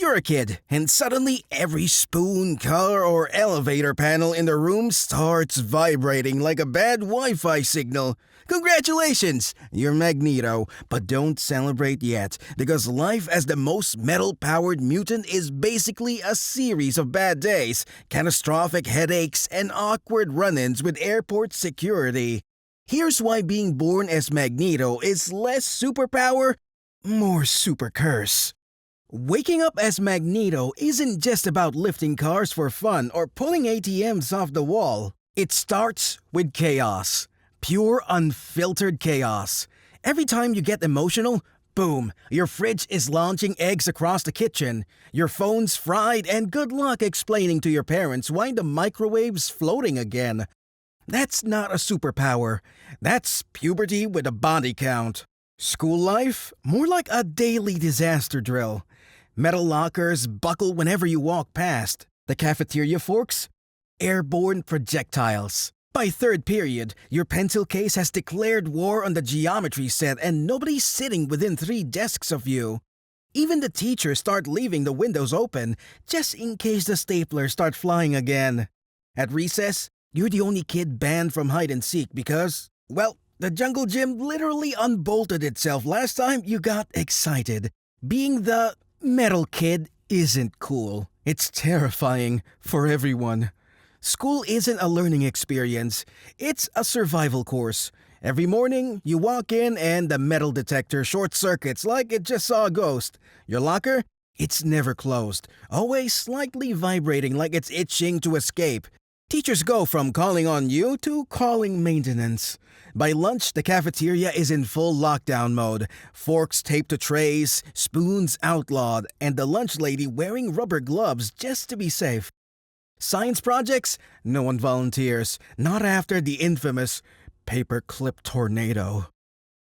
You're a kid, and suddenly every spoon, car, or elevator panel in the room starts vibrating like a bad Wi-Fi signal. Congratulations! You're Magneto, but don't celebrate yet, because life as the most metal-powered mutant is basically a series of bad days, catastrophic headaches, and awkward run-ins with airport security. Here's why being born as Magneto is less superpower, more super curse. Waking up as Magneto isn't just about lifting cars for fun or pulling ATMs off the wall. It starts with chaos. Pure, unfiltered chaos. Every time you get emotional, boom, your fridge is launching eggs across the kitchen. Your phone's fried, and good luck explaining to your parents why the microwave's floating again. That's not a superpower. That's puberty with a body count. School life? More like a daily disaster drill. Metal lockers buckle whenever you walk past. The cafeteria forks? Airborne projectiles. By third period, your pencil case has declared war on the geometry set and nobody's sitting within 3 desks of you. Even the teachers start leaving the windows open just in case the staplers start flying again. At recess, you're the only kid banned from hide and seek because, well, the jungle gym literally unbolted itself last time you got excited. Being the metal kid isn't cool. It's terrifying for everyone. School isn't a learning experience. It's a survival course. Every morning, you walk in and the metal detector short circuits like it just saw a ghost. Your locker? It's never closed. Always slightly vibrating like it's itching to escape. Teachers go from calling on you to calling maintenance. By lunch, the cafeteria is in full lockdown mode. Forks taped to trays, spoons outlawed, and the lunch lady wearing rubber gloves just to be safe. Science projects? No one volunteers. Not after the infamous paperclip tornado.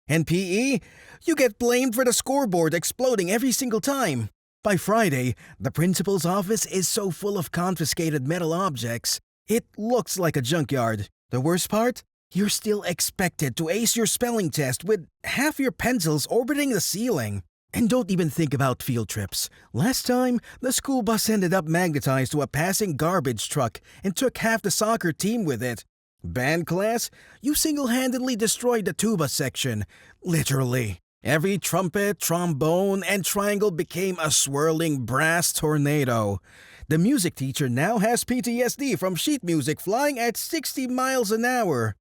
And PE? You get blamed for the scoreboard exploding every single time. By Friday, the principal's office is so full of confiscated metal objects, it looks like a junkyard. The worst part? You're still expected to ace your spelling test with half your pencils orbiting the ceiling. And don't even think about field trips. Last time, the school bus ended up magnetized to a passing garbage truck and took half the soccer team with it. Band class? You single-handedly destroyed the tuba section. Literally. Every trumpet, trombone, and triangle became a swirling brass tornado. The music teacher now has PTSD from sheet music flying at 60 miles an hour.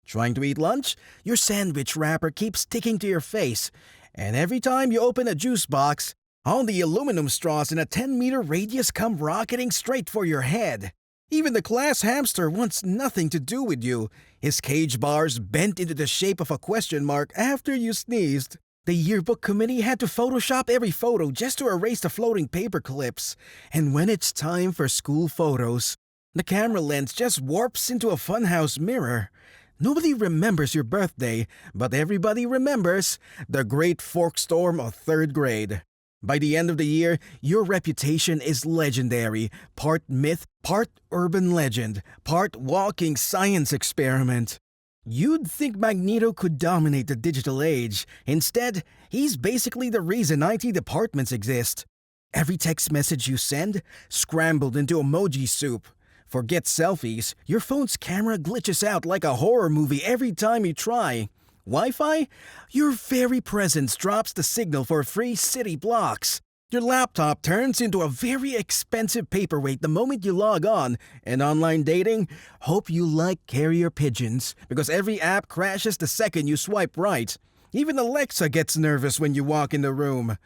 Trying to eat lunch? Your sandwich wrapper keeps sticking to your face. And every time you open a juice box, all the aluminum straws in a 10-meter radius come rocketing straight for your head. Even the class hamster wants nothing to do with you. His cage bars bent into the shape of a question mark after you sneezed. The yearbook committee had to Photoshop every photo just to erase the floating paper clips. And when it's time for school photos, the camera lens just warps into a funhouse mirror. Nobody remembers your birthday, but everybody remembers the Great Fork Storm of 3rd grade. By the end of the year, your reputation is legendary. Part myth, part urban legend, part walking science experiment. You'd think Magneto could dominate the digital age. Instead, he's basically the reason IT departments exist. Every text message you send, scrambled into emoji soup. Forget selfies, your phone's camera glitches out like a horror movie every time you try. Wi-Fi? Your very presence drops the signal for free city blocks. Your laptop turns into a very expensive paperweight the moment you log on. And online dating? Hope you like carrier pigeons, because every app crashes the second you swipe right. Even Alexa gets nervous when you walk in the room.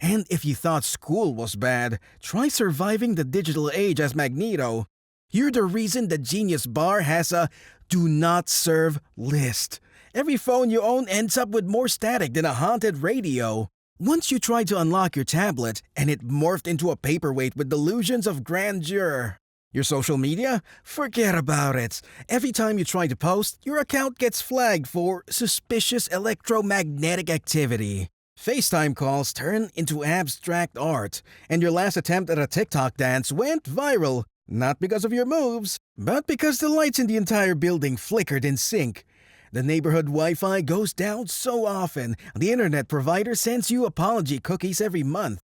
And if you thought school was bad, try surviving the digital age as Magneto. You're the reason the Genius Bar has a do not serve list. Every phone you own ends up with more static than a haunted radio. Once you tried to unlock your tablet, and it morphed into a paperweight with delusions of grandeur. Your social media? Forget about it. Every time you try to post, your account gets flagged for suspicious electromagnetic activity. FaceTime calls turn into abstract art, and your last attempt at a TikTok dance went viral. Not because of your moves, but because the lights in the entire building flickered in sync. The neighborhood Wi-Fi goes down so often, the internet provider sends you apology cookies every month.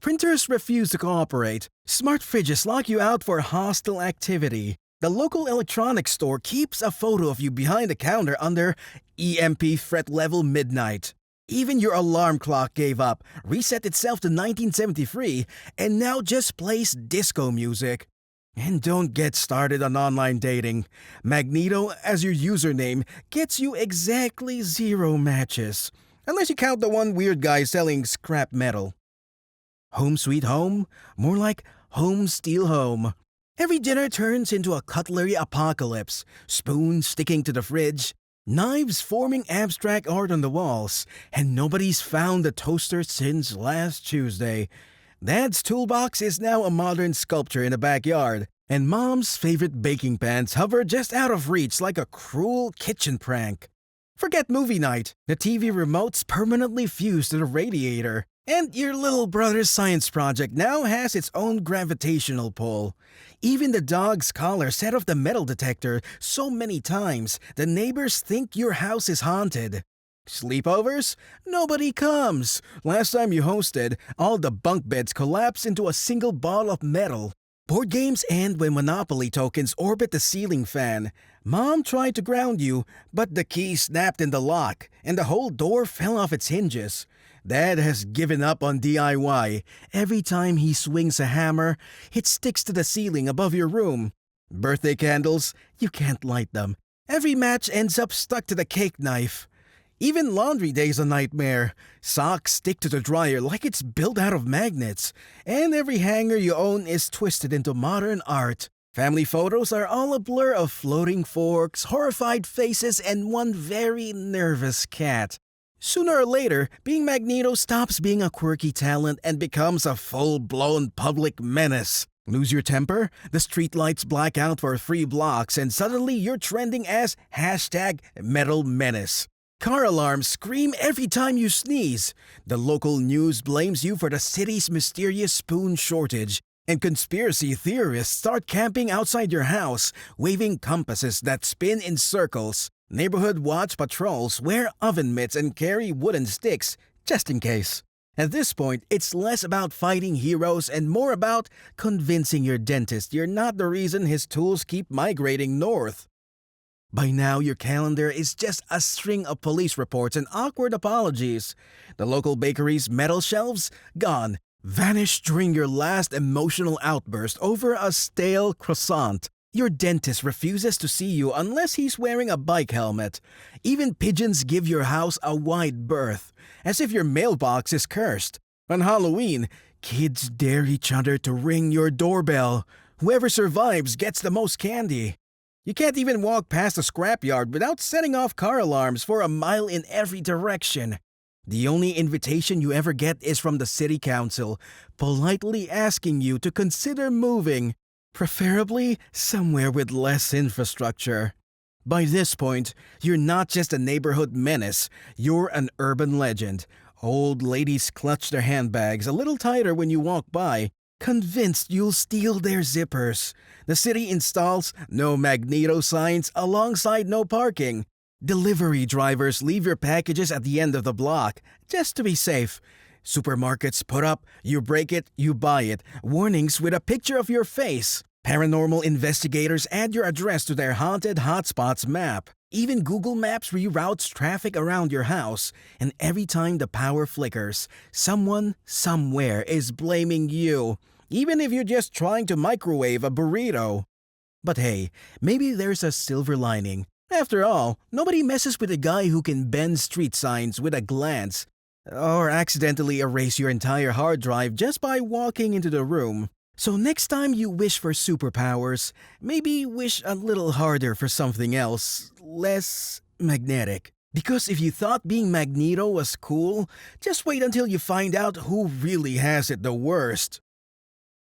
Printers refuse to cooperate. Smart fridges lock you out for hostile activity. The local electronics store keeps a photo of you behind the counter under EMP threat level midnight. Even your alarm clock gave up, reset itself to 1973, and now just plays disco music. And don't get started on online dating. Magneto, as your username, gets you exactly 0 matches. Unless you count the one weird guy selling scrap metal. Home sweet home? More like home steal home. Every dinner turns into a cutlery apocalypse. Spoons sticking to the fridge, knives forming abstract art on the walls, and nobody's found the toaster since last Tuesday. Dad's toolbox is now a modern sculpture in the backyard, and Mom's favorite baking pans hover just out of reach like a cruel kitchen prank. Forget movie night. The TV remote's permanently fused to the radiator. And your little brother's science project now has its own gravitational pull. Even the dog's collar set off the metal detector so many times the neighbors think your house is haunted. Sleepovers? Nobody comes. Last time you hosted, all the bunk beds collapse into a single ball of metal. Board games end when Monopoly tokens orbit the ceiling fan. Mom tried to ground you, but the key snapped in the lock, and the whole door fell off its hinges. Dad has given up on DIY. Every time he swings a hammer, it sticks to the ceiling above your room. Birthday candles, you can't light them. Every match ends up stuck to the cake knife. Even laundry day's a nightmare. Socks stick to the dryer like it's built out of magnets. And every hanger you own is twisted into modern art. Family photos are all a blur of floating forks, horrified faces, and one very nervous cat. Sooner or later, being Magneto stops being a quirky talent and becomes a full-blown public menace. Lose your temper? The streetlights black out for 3 blocks and suddenly you're trending as #MetalMenace. Car alarms scream every time you sneeze. The local news blames you for the city's mysterious spoon shortage. And conspiracy theorists start camping outside your house, waving compasses that spin in circles. Neighborhood watch patrols wear oven mitts and carry wooden sticks, just in case. At this point, it's less about fighting heroes and more about convincing your dentist you're not the reason his tools keep migrating north. By now, your calendar is just a string of police reports and awkward apologies. The local bakery's metal shelves? Gone. Vanished during your last emotional outburst over a stale croissant. Your dentist refuses to see you unless he's wearing a bike helmet. Even pigeons give your house a wide berth, as if your mailbox is cursed. On Halloween, kids dare each other to ring your doorbell. Whoever survives gets the most candy. You can't even walk past a scrapyard without setting off car alarms for a mile in every direction. The only invitation you ever get is from the city council, politely asking you to consider moving. Preferably somewhere with less infrastructure. By this point, you're not just a neighborhood menace, you're an urban legend. Old ladies clutch their handbags a little tighter when you walk by, convinced you'll steal their zippers. The city installs no Magneto signs alongside no parking. Delivery drivers leave your packages at the end of the block, just to be safe. Supermarkets put up, you break it, you buy it, warnings with a picture of your face. Paranormal investigators add your address to their haunted hotspots map. Even Google Maps reroutes traffic around your house. And every time the power flickers, someone, somewhere is blaming you. Even if you're just trying to microwave a burrito. But hey, maybe there's a silver lining. After all, nobody messes with a guy who can bend street signs with a glance. Or accidentally erase your entire hard drive just by walking into the room. So next time you wish for superpowers, maybe wish a little harder for something else, less magnetic. Because if you thought being Magneto was cool, just wait until you find out who really has it the worst.